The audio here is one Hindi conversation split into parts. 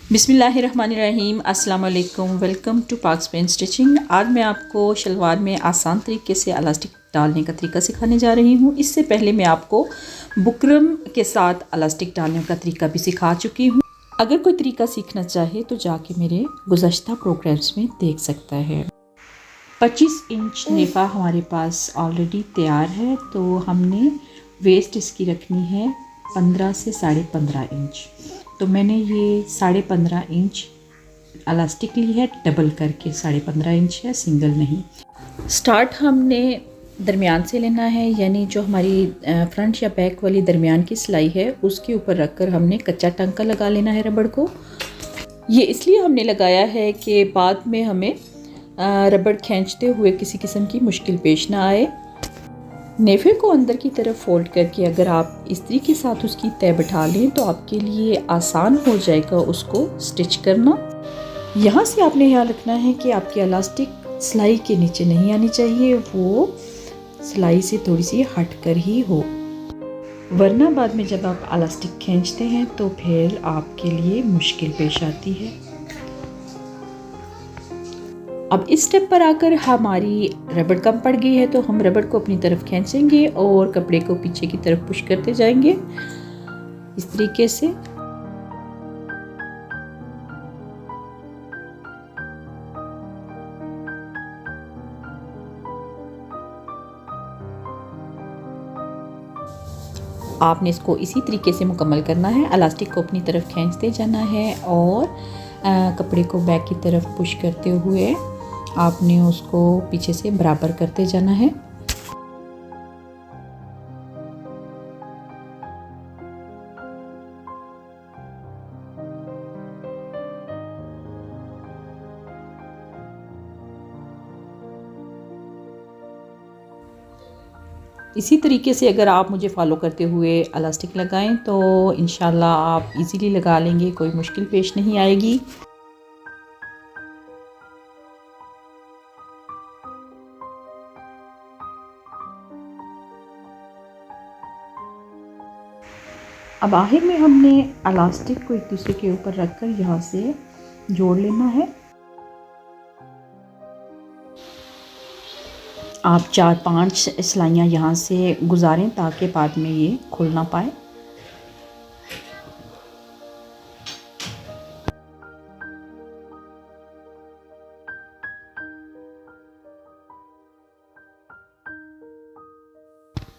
बिस्मिल्लाहिर्रहमानिर्रहीम, अस्सलाम वालेकुम। Welcome to Paks pen stitching. आज मैं आपको शलवार में आसान तरीके से इलास्टिक डालने का तरीका सिखाने जा रही हूँ। इससे पहले मैं आपको बुकरम के साथ इलास्टिक डालने का तरीका भी सिखा चुकी हूँ। अगर कोई तरीका सीखना चाहे तो जाके मेरे गुज़श्ता प्रोग्राम्स में देख सकता है। 25 इंच नेफ़ा हमारे पास ऑलरेडी तैयार है, तो हमने वेस्ट इसकी रखनी है 15 से 15.5 इंच। तो मैंने ये 15.5 इंच इलास्टिक ली है, डबल करके 15.5 इंच है, सिंगल नहीं। स्टार्ट हमने दरमियान से लेना है, यानी जो हमारी फ्रंट या बैक वाली दरमियान की सिलाई है उसके ऊपर रखकर हमने कच्चा टांका लगा लेना है रबड़ को। ये इसलिए हमने लगाया है कि बाद में हमें रबड़ खींचते हुए किसी किस्म की मुश्किल पेश ना आए। नेफे को अंदर की तरफ फोल्ड करके अगर आप इस्त्री के साथ उसकी तय बिठा लें तो आपके लिए आसान हो जाएगा उसको स्टिच करना। यहाँ से आपने ख्याल रखना है कि आपकी इलास्टिक सिलाई के नीचे नहीं आनी चाहिए, वो सिलाई से थोड़ी सी हट कर ही हो, वरना बाद में जब आप इलास्टिक खींचते हैं तो फिर आपके लिए मुश्किल पेश आती है। अब इस स्टेप पर आकर हमारी रबड़ कम पड़ गई है, तो हम रबड़ को अपनी तरफ खींचेंगे और कपड़े को पीछे की तरफ पुश करते जाएंगे इस तरीके से। आपने इसको इसी तरीके से मुकम्मल करना है। इलास्टिक को अपनी तरफ खींचते जाना है और कपड़े को बैक की तरफ पुश करते हुए आपने उसको पीछे से बराबर करते जाना है। इसी तरीके से अगर आप मुझे फॉलो करते हुए इलास्टिक लगाएं तो इंशाल्लाह आप इजीली लगा लेंगे, कोई मुश्किल पेश नहीं आएगी। अब आखिर में हमने इलास्टिक को एक दूसरे के ऊपर रखकर यहाँ से जोड़ लेना है। आप 4-5 सिलाइयाँ यहाँ से गुजारें ताकि बाद में ये खुल ना पाए।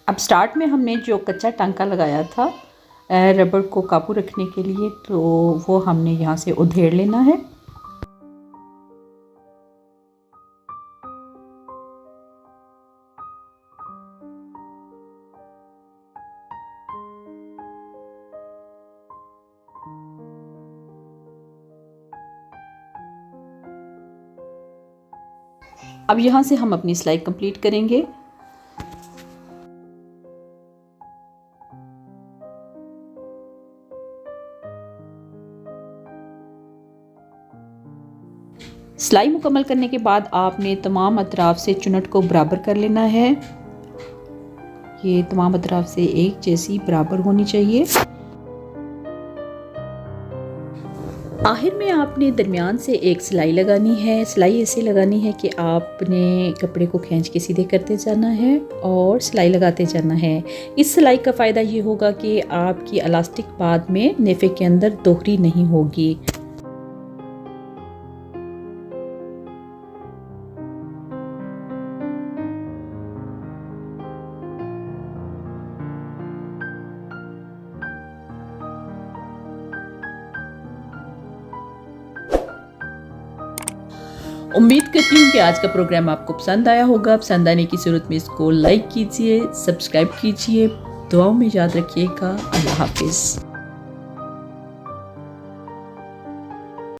अब स्टार्ट में हमने जो कच्चा टांका लगाया था रबड़ को काबू रखने के लिए, तो वो हमने यहाँ से उधेड़ लेना है। अब यहाँ से हम अपनी सिलाई कंप्लीट करेंगे। सिलाई मुकम्मल करने के बाद आपने तमाम अतराफ से चुनट को बराबर कर लेना है। ये तमाम अतराफ से एक जैसी बराबर होनी चाहिए। आखिर में आपने दरमियान से एक सिलाई लगानी है। सिलाई ऐसे लगानी है कि आपने कपड़े को खींच के सीधे करते जाना है और सिलाई लगाते जाना है। इस सिलाई का फ़ायदा ये होगा कि आपकी इलास्टिक बाद में नेफे के अंदर दोहरी नहीं होगी। उम्मीद करती हूँ कि आज का प्रोग्राम आपको पसंद आया होगा। पसंद आने की सूरत में इसको लाइक कीजिए, सब्सक्राइब कीजिए। दुआओं में याद रखिएगा। अल्लाह हाफिज़।